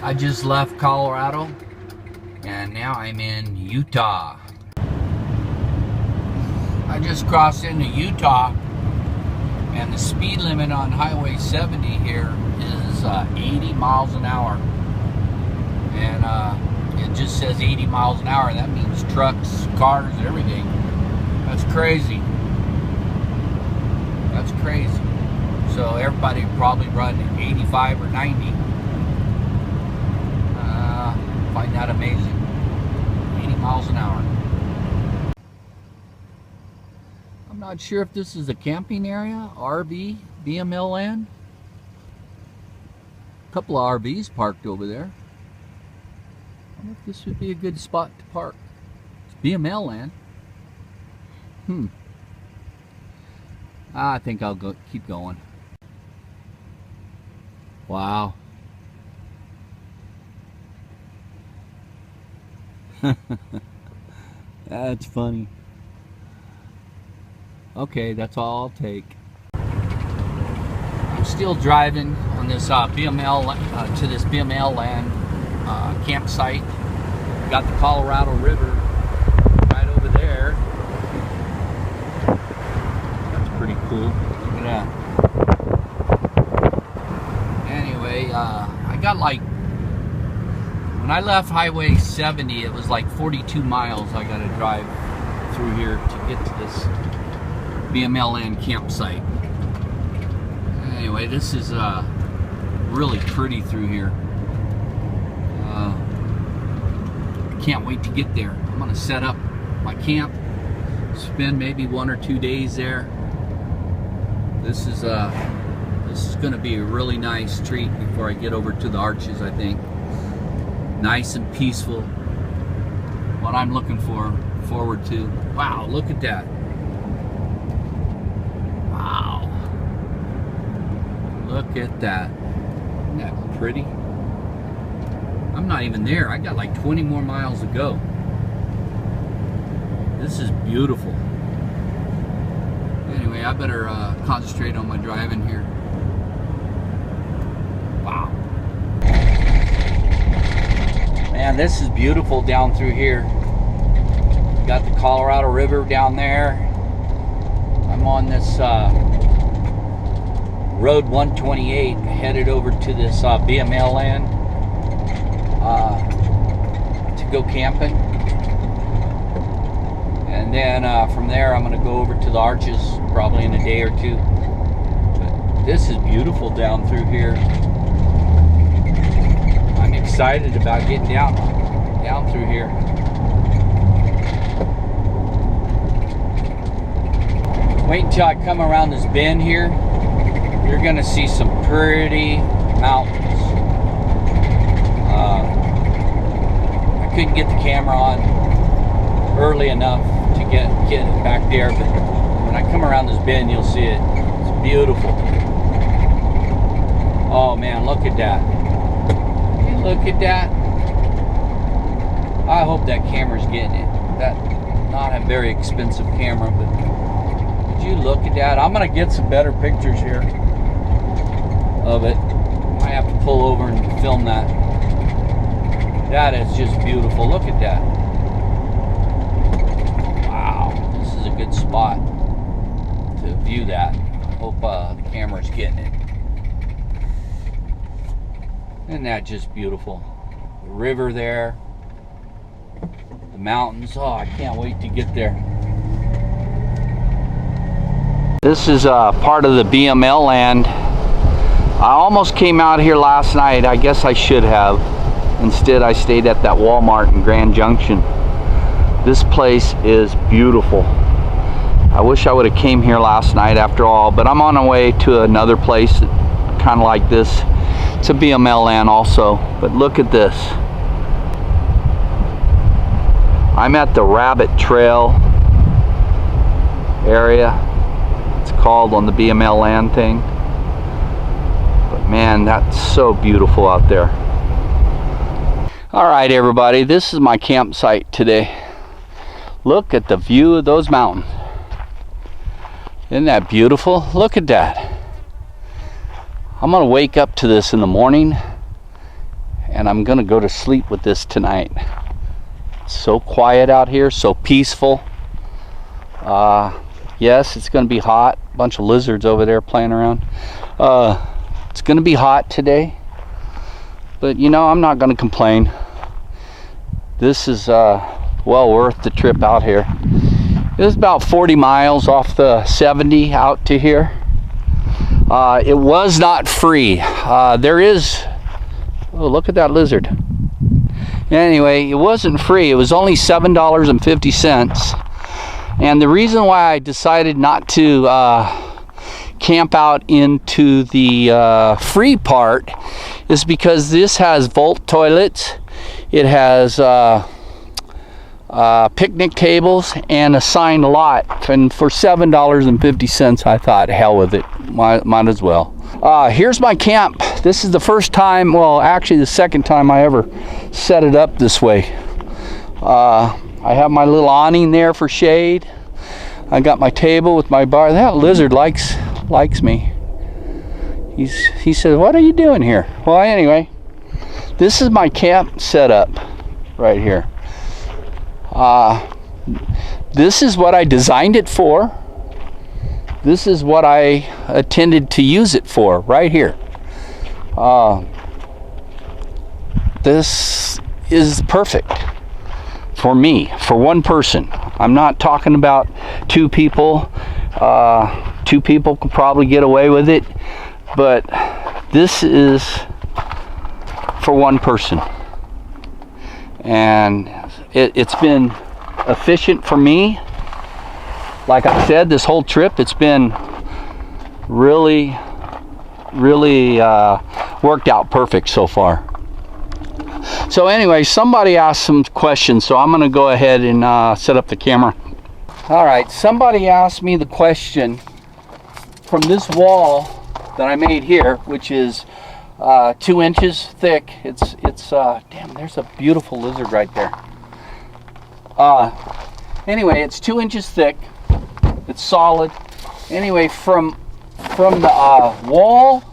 I just left Colorado and now I'm in Utah. I just crossed into Utah and the speed limit on Highway 70 here is 80 miles an hour. And it just says 80 miles an hour. That means trucks, cars, everything. That's crazy. That's crazy. So everybody would probably run 85 or 90. Find that amazing. 80 miles an hour. I'm not sure if this is a camping area, RV, BML land. A couple of RVs parked over there. I wonder if this would be a good spot to park. It's BML land. I think I'll keep going. Wow. That's funny. Okay, that's all I'll take. I'm still driving on this BML to this BML land campsite. We got the Colorado River right over there. That's pretty cool. Look at that. Anyway, I got like, when I left Highway 70, it was like 42 miles I got to drive through here to get to this BML land campsite. Anyway, this is really pretty through here. Can't wait to get there. I'm gonna set up my camp, spend maybe 1 or 2 days there. This is gonna be a really nice treat before I get over to the Arches, I think. Nice and peaceful. What I'm looking forward to. Wow, look at that. Wow. Look at that. Isn't that pretty? I'm not even there. I got like 20 more miles to go. This is beautiful. Anyway, I better concentrate on my driving here. Wow. Man, this is beautiful down through here. Got the Colorado River down there. I'm on this Road 128 headed over to this BML land to go camping. And then from there I'm going to go over to the Arches probably in a day or two. But this is beautiful down through here. I'm excited about getting down through here. Wait until I come around this bend here. You're gonna see some pretty mountains. I couldn't get the camera on early enough to get it back there, but when I come around this bend, you'll see it. It's beautiful. Oh man, look at that. Look at that. I hope that camera's getting it. That's not a very expensive camera, but would you look at that? I'm gonna get some better pictures here of it. Might have to pull over and film that. That is just beautiful. Look at that. Wow, this is a good spot to view that. I hope the camera's getting it. Isn't that just beautiful? The river there, the mountains. Oh, I can't wait to get there. This is part of the BML land. I almost came out here last night. I guess I should have. Instead, I stayed at that Walmart in Grand Junction. This place is beautiful. I wish I would have came here last night after all, but I'm on my way to another place kind of like this. It's a BML land also, but look at this. I'm at the Rabbit Trail area. It's called on the BML land thing. But man, that's so beautiful out there. Alright everybody, this is my campsite today. Look at the view of those mountains. Isn't that beautiful? Look at that. I'm going to wake up to this in the morning and I'm gonna go to sleep with this tonight. It's so quiet out here, so peaceful. Yes, it's gonna be hot. A bunch of lizards over there playing around. It's gonna be hot today, but you know, I'm not gonna complain. This is well worth the trip out here. It was about 40 miles off the 70 out to here. It was not free. There is, oh, look at that lizard. Anyway, it wasn't free. It was only $7.50. And the reason why I decided not to camp out into the free part is because this has vault toilets. It has picnic tables and assigned lot, and for $7.50 I thought, hell with it, might as well. Here's my camp. This is the first time, well actually the second time I ever set it up this way. I have my little awning there for shade. I got my table with my bar. That lizard likes me. He says, what are you doing here? Well, anyway, this is my camp setup right here. This is what I designed it for. This is what I intended to use it for right here. This is perfect for me, for one person. I'm not talking about two people. Two people could probably get away with it, but this is for one person. And it's been efficient for me. Like I said, this whole trip, it's been really worked out perfect so far. So anyway, somebody asked some questions, so I'm going to go ahead and set up the camera. All right, somebody asked me the question from this wall that I made here, which is 2 inches thick. It's damn, there's a beautiful lizard right there. Anyway, it's 2 inches thick. It's solid. Anyway, from the wall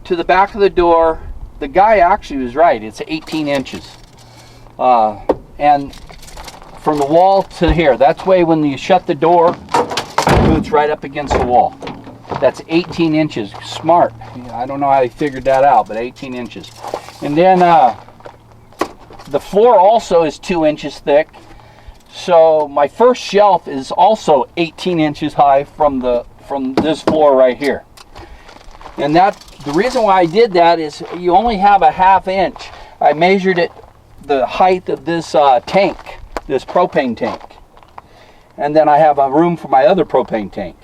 to the back of the door, the guy actually was right. It's 18 inches. And from the wall to here, that's way when you shut the door, it boots right up against the wall. That's 18 inches. Smart. I don't know how he figured that out, but 18 inches. And then the floor also is 2 inches thick. So my first shelf is also 18 inches high from this floor right here. And the reason why I did that is you only have a ½ inch. I measured it, the height of this tank, this propane tank. And then I have a room for my other propane tank.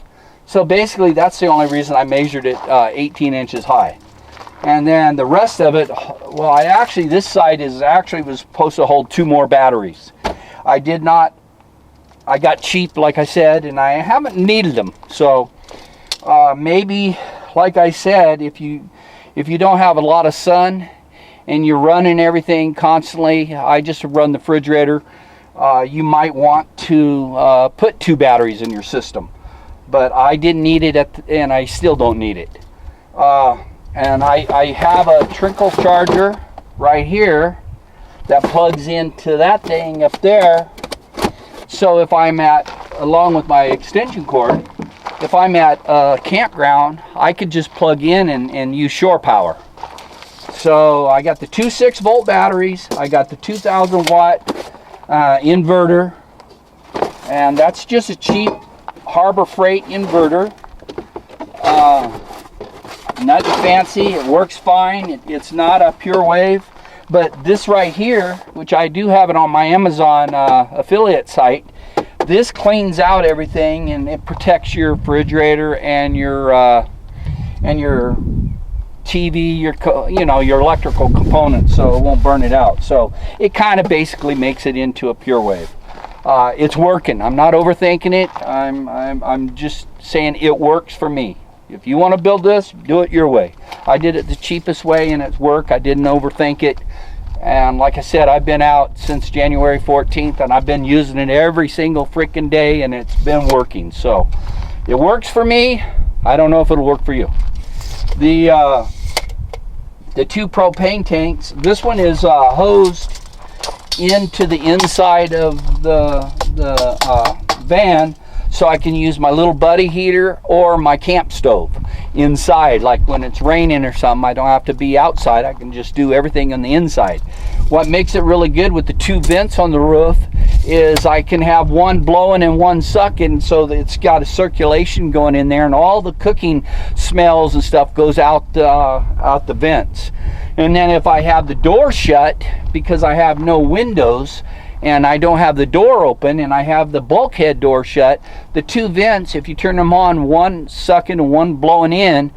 So basically that's the only reason I measured it 18 inches high. And then the rest of it, well, this side was supposed to hold 2 more batteries. I got cheap, like I said, and I haven't needed them. So maybe, like I said, if you don't have a lot of sun and you're running everything constantly, I just run the refrigerator, you might want to put 2 batteries in your system. But I didn't need it, and I still don't need it. And I have a trickle charger right here that plugs into that thing up there. So if I'm along with my extension cord, if I'm at a campground, I could just plug in and use shore power. So I got the 2 6-volt batteries, I got the 2,000 watt inverter, and that's just a cheap Harbor Freight inverter. Nothing fancy, it works fine. It's not a pure wave. But this right here, which I do have it on my Amazon affiliate site, this cleans out everything and it protects your refrigerator and your TV, your electrical components, so it won't burn it out. So it kind of basically makes it into a pure wave. It's working. I'm not overthinking it. I'm just saying it works for me. If you want to build this, do it your way. I did it the cheapest way and it's worked. I didn't overthink it. And like I said, I've been out since January 14th and I've been using it every single freaking day and it's been working. So it works for me. I don't know if it'll work for you. The the 2 propane tanks. This one is hosed into the inside of the van, so I can use my little buddy heater or my camp stove inside. Like when it's raining or something, I don't have to be outside. I can just do everything on the inside. What makes it really good with the 2 vents on the roof is I can have one blowing and one sucking, so that it's got a circulation going in there, and all the cooking smells and stuff goes out the vents. And then if I have the door shut, because I have no windows and I don't have the door open and I have the bulkhead door shut, the 2 vents, if you turn them on, one sucking and one blowing in,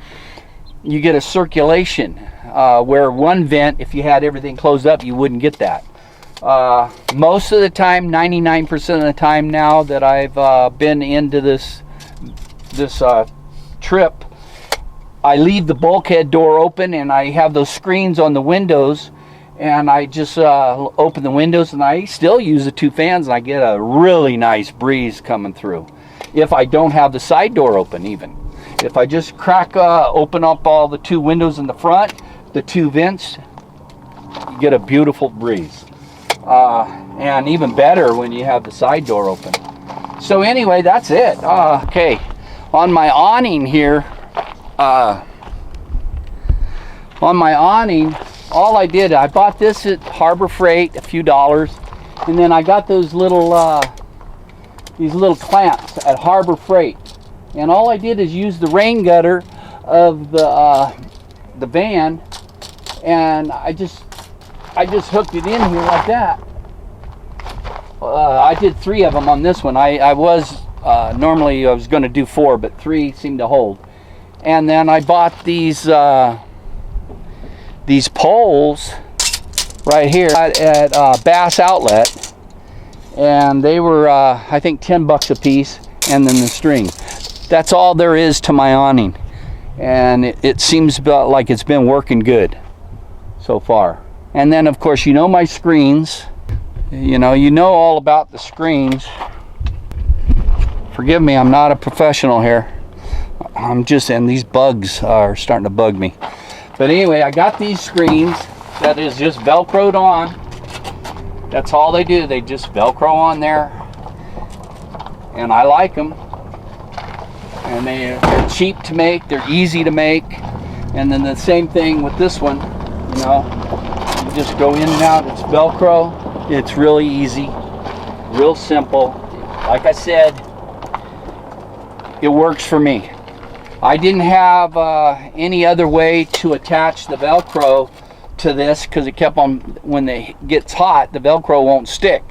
you get a circulation. Where one vent, if you had everything closed up, you wouldn't get that. Most of the time, 99% of the time now that I've been into this trip, I leave the bulkhead door open and I have those screens on the windows, and I just open the windows, and I still use the 2 fans, and I get a really nice breeze coming through. If I don't have the side door open, even if I just open up all the 2 windows in the front, the 2 vents, you get a beautiful breeze. And even better when you have the side door open. So anyway, that's it. Okay, on my awning here, on my awning, all I did, I bought this at Harbor Freight, a few dollars, and then I got those little these little clamps at Harbor Freight, and all I did is use the rain gutter of the van, and I just hooked it in here like that. I did 3 of them on this one. I was normally I was going to do 4, but 3 seemed to hold. And then I bought these poles right here at Bass Outlet, and they were I think $10 a piece, and then the string. That's all there is to my awning, and it seems about like it's been working good so far. And then of course, you know, my screens, you know all about the screens. Forgive me, I'm not a professional here. I'm just, and these bugs are starting to bug me. But anyway, I got these screens that is just Velcroed on. That's all they do. They just Velcro on there, and I like them. And they're cheap to make. They're easy to make. And then the same thing with this one. You know, you just go in and out. It's Velcro. It's really easy, real simple. Like I said, it works for me. I didn't have any other way to attach the Velcro to this, because it kept on, when it gets hot, the Velcro won't stick.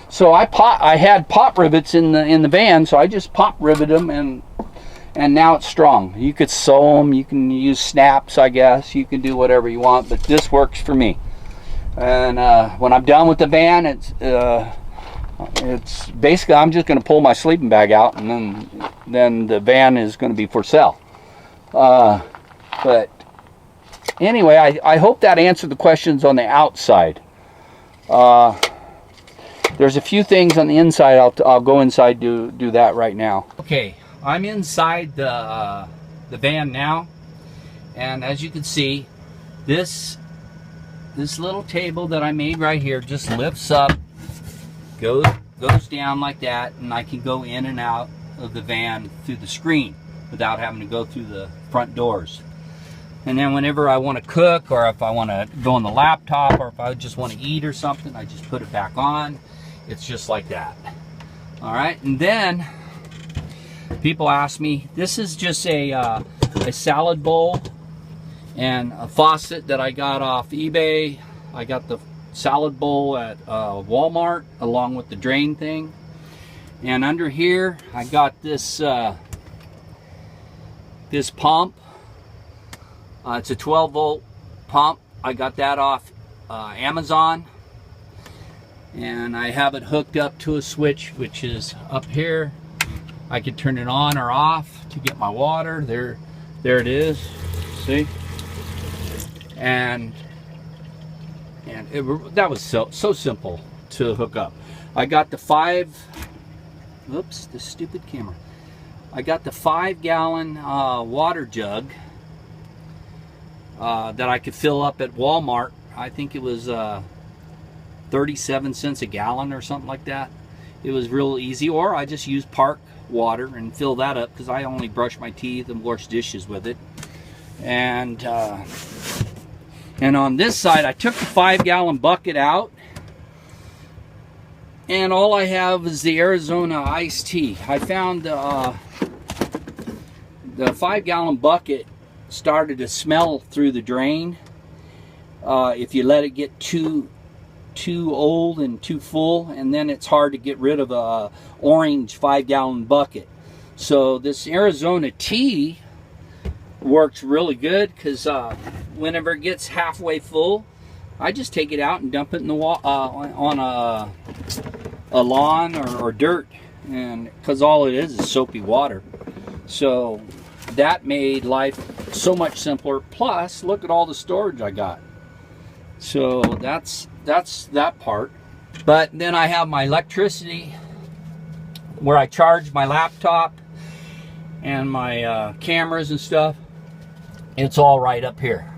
So I had pop rivets in the van, so I just pop riveted them, and now it's strong. You could sew them, you can use snaps, I guess, you can do whatever you want, but this works for me. And when I'm done with the van, it's basically, I'm just going to pull my sleeping bag out, and then the van is going to be for sale. But anyway, I hope that answered the questions on the outside. There's a few things on the inside. I'll go inside do that right now. Okay, I'm inside the van now, and as you can see, this little table that I made right here just lifts up, goes down like that, and I can go in and out of the van through the screen without having to go through the front doors. And then whenever I want to cook, or if I want to go on the laptop, or if I just want to eat or something, I just put it back on. It's just like that. All right, and then people ask me, this is just a salad bowl and a faucet that I got off eBay. I got the salad bowl at Walmart along with the drain thing. And under here, I got this this pump. It's a 12-volt pump. I got that off Amazon, and I have it hooked up to a switch which is up here. I can turn it on or off to get my water. There it is. See? And that was so simple to hook up. I got the oops, the stupid camera. I got the 5-gallon water jug. that I could fill up at Walmart. I think it was 37 cents a gallon or something like that. It was real easy. Or I just use park water and fill that up, because I only brush my teeth and wash dishes with it. And on this side, I took the 5-gallon bucket out, and all I have is the Arizona iced tea. I found the 5-gallon bucket started to smell through the drain if you let it get too old and too full, and then it's hard to get rid of a orange 5-gallon bucket. So this Arizona tea works really good, because whenever it gets halfway full, I just take it out and dump it in the on a lawn or dirt, and because all it is soapy water. So that made life so much simpler. Plus, look at all the storage I got. So that's that part. But then I have my electricity where I charge my laptop and my cameras and stuff. It's all right up here,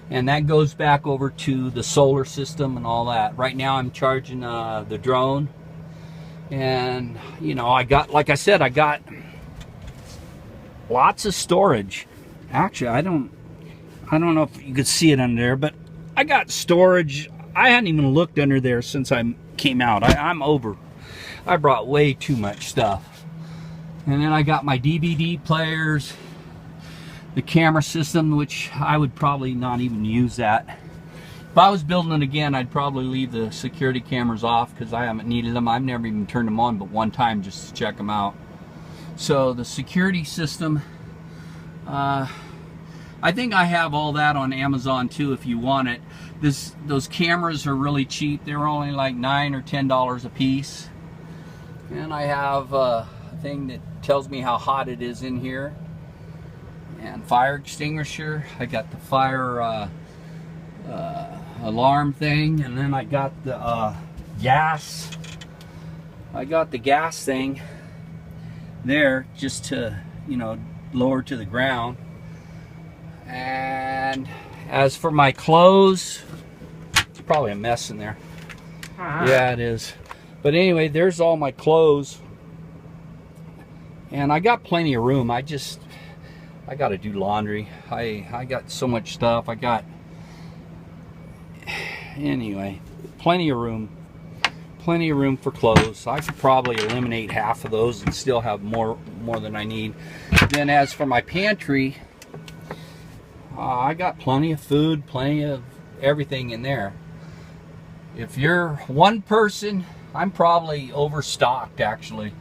and that goes back over to the solar system and all that. Right now I'm charging the drone, and you know, I got, like I said, I got lots of storage. Actually, I don't know if you could see it under there, but I got storage. I hadn't even looked under there since I came out. I'm over. I brought way too much stuff. And then I got my DVD players, the camera system, which I would probably not even use that. If I was building it again, I'd probably leave the security cameras off, because I haven't needed them. I've never even turned them on but one time just to check them out. So the security system, I think I have all that on Amazon too if you want it. Those cameras are really cheap. They're only like $9 or $10 a piece. And I have a thing that tells me how hot it is in here. And fire extinguisher. I got the fire alarm thing, and then I got the gas. I got the gas thing there just to, you know, lower to the ground. And as for my clothes, it's probably a mess in there. Yeah, it is. But anyway, there's all my clothes, and I got plenty of room. I got to do laundry. I got so much stuff. I got, anyway, plenty of room. Plenty of room for clothes. I could probably eliminate half of those and still have more than I need. Then as for my pantry, I got plenty of food, plenty of everything in there. If you're one person, I'm probably overstocked actually,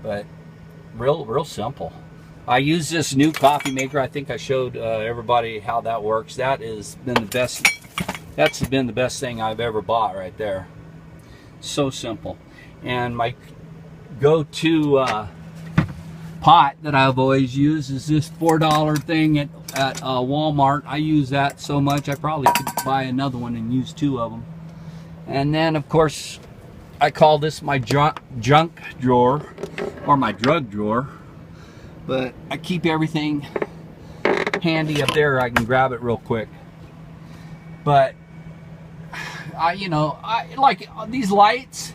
but real simple. I use this new coffee maker. I think I showed everybody how that works. That has been the best. That's been the best thing I've ever bought right there. So simple. And my go-to pot that I've always used is this $4 thing at Walmart. I use that so much I probably could buy another one and use 2 of them. And then of course I call this my junk drawer or my drug drawer, but I keep everything handy up there. I can grab it real quick. But I like these lights.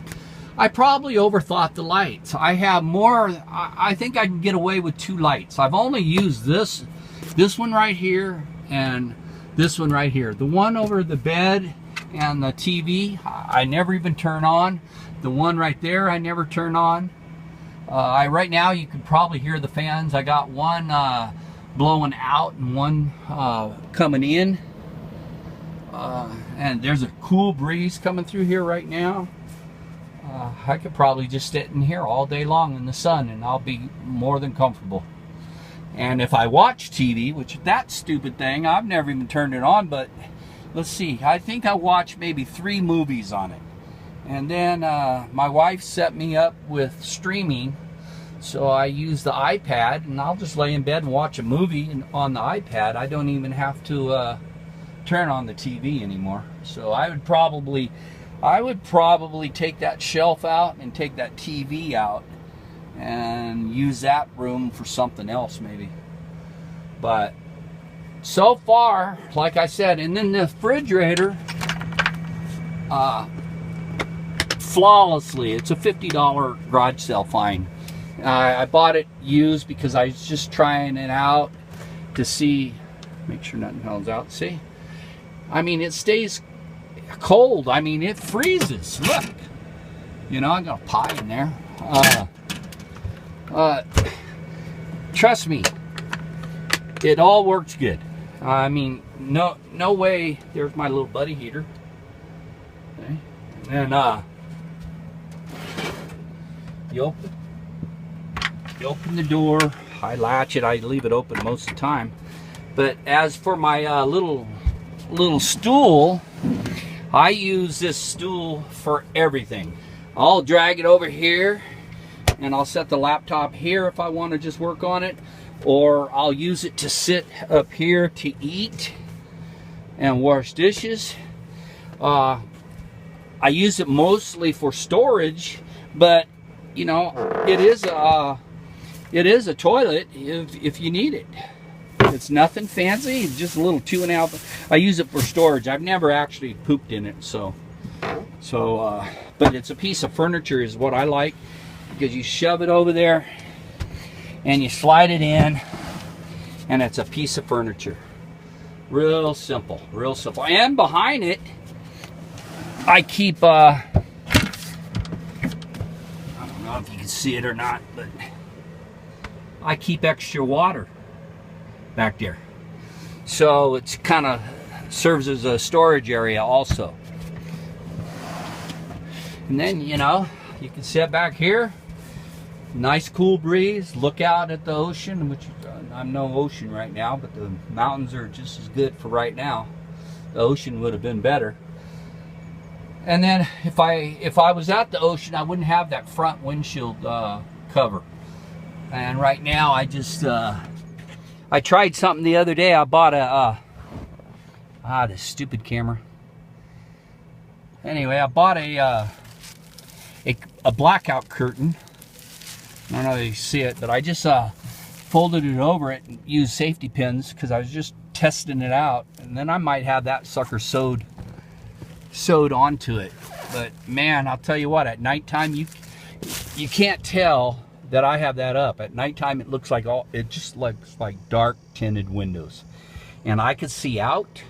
I probably overthought the lights. I have more. I think I can get away with 2 lights. I've only used this one right here and this one right here. The one over the bed and the TV, I never even turn on. The one right there, I never turn on. Right now, you can probably hear the fans. I got one blowing out and one coming in. And there's a cool breeze coming through here right now. I could probably just sit in here all day long in the sun and I'll be more than comfortable. And if I watch TV, which that stupid thing, I've never even turned it on, but let's see, I think I watched maybe 3 movies on it. And then my wife set me up with streaming, so I use the iPad, and I'll just lay in bed and watch a movie on the iPad. I don't even have to turn on the TV anymore. So I would probably take that shelf out and take that TV out and use that room for something else maybe. But so far, like I said, and then the refrigerator, flawlessly. It's a $50 garage sale find. I bought it used because I was just trying it out to see, make sure nothing hell's out. See, I mean, it stays cold. I mean, it freezes. Look, you know, I got a pie in there. Trust me, it all works good. I mean, no way. There's my little buddy heater. Okay. And you open the door. I latch it. I leave it open most of the time. But as for my little stool, I use this stool for everything. I'll drag it over here, and I'll set the laptop here if I want to just work on it, or I'll use it to sit up here to eat and wash dishes. I use it mostly for storage, but you know, it is a toilet if you need it. It's nothing fancy, it's just a little 2.5. I use it for storage. I've never actually pooped in it, but it's a piece of furniture is what I like, because you shove it over there and you slide it in, and it's a piece of furniture. Real simple, real simple. And behind it, I keep, I don't know if you can see it or not, but I keep extra water back there. So it's kind of serves as a storage area also. And then, you know, you can sit back here, nice cool breeze, look out at the ocean, which I'm no ocean right now, but the mountains are just as good for right now. The ocean would have been better. And then if I was at the ocean, I wouldn't have that front windshield cover. And right now I just I tried something the other day. I bought this stupid camera. Anyway, I bought a blackout curtain. I don't know if you see it, but I just folded it over it and used safety pins because I was just testing it out, and then I might have that sucker sewed onto it. But man, I'll tell you what, at nighttime you can't tell that I have that up. At nighttime it looks like it just looks like dark tinted windows, and I could see out.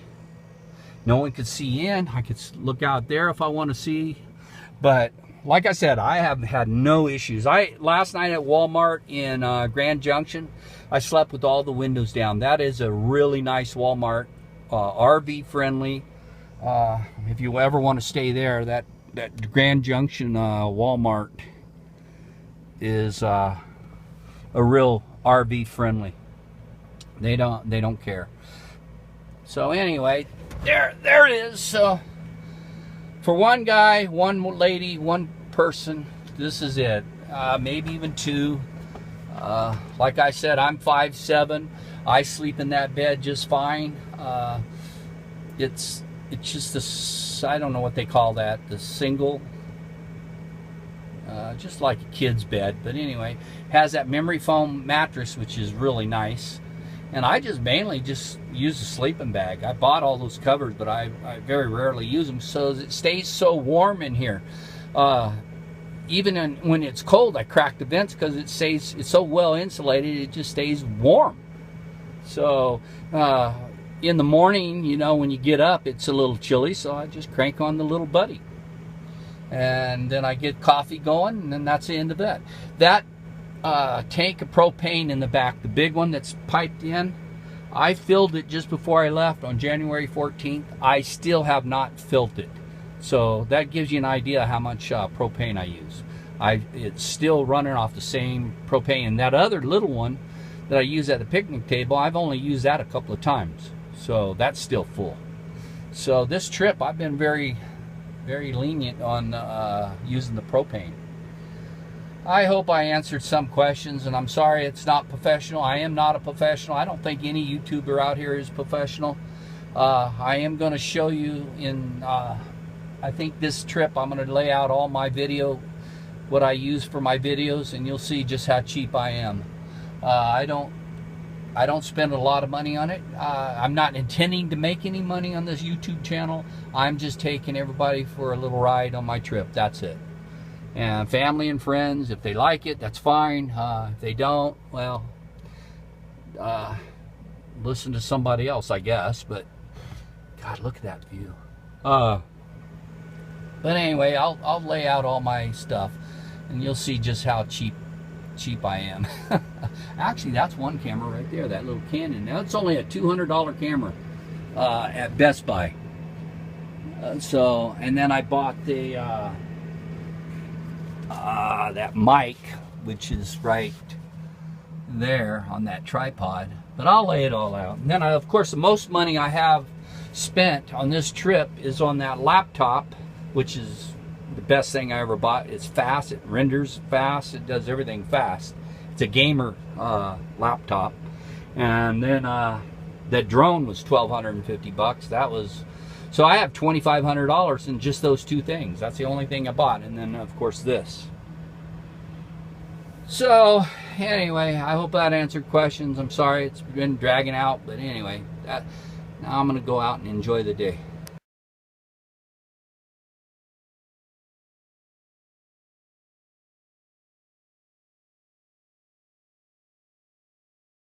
No one could see in. I could look out there if I want to see. But like I said, I have had no issues. Last night at Walmart in Grand Junction, I slept with all the windows down. That is a really nice Walmart, RV friendly. If you ever want to stay there, that Grand Junction Walmart is a real RV friendly. They don't care. So anyway, there it is. So for one guy, one lady, one person, this is it. Maybe even two. Like I said, I'm 5'7". I sleep in that bed just fine. It's just I don't know what they call that, the single, just like a kid's bed. But anyway, has that memory foam mattress, which is really nice. And I just mainly just use a sleeping bag. I bought all those covers, but I very rarely use them, so it stays so warm in here. Even when it's cold, I crack the vents because it's so well insulated, it just stays warm. So in the morning, you know, when you get up, it's a little chilly, so I just crank on the little buddy. And then I get coffee going, and then that's the end of that. That tank of propane in the back, the big one that's piped in, I filled it just before I left on January 14th. I still have not filled it. So that gives you an idea how much propane I use. It's still running off the same propane. And that other little one that I use at the picnic table, I've only used that a couple of times. So that's still full. So this trip, I've been very, very lenient on using the propane. I hope I answered some questions, and I'm sorry it's not professional. I am not a professional. I don't think any YouTuber out here is professional. I am going to show you in, I think this trip, I'm going to lay out all my video, what I use for my videos, and you'll see just how cheap I am. I don't I don't spend a lot of money on it. I'm not intending to make any money on this YouTube channel. I'm just taking everybody for a little ride on my trip. That's it. And family and friends, if they like it, that's fine. If they don't, well, listen to somebody else, I guess. But God, look at that view. But anyway, I'll lay out all my stuff, and you'll see just how cheap I am. Actually, that's one camera right there, that little Canon. Now it's only a $200 camera at Best Buy. And then I bought the that mic, which is right there on that tripod. But I'll lay it all out. And then, of course, the most money I have spent on this trip is on that laptop, which is the best thing I ever bought. It's fast, it renders fast, it does everything fast. It's a gamer laptop. And then that drone was $1,250. That was, so I have $2,500 in just those two things. That's the only thing I bought. And then of course this. So anyway, I hope that answered questions. I'm sorry it's been dragging out, but anyway, now I'm gonna go out and enjoy the day.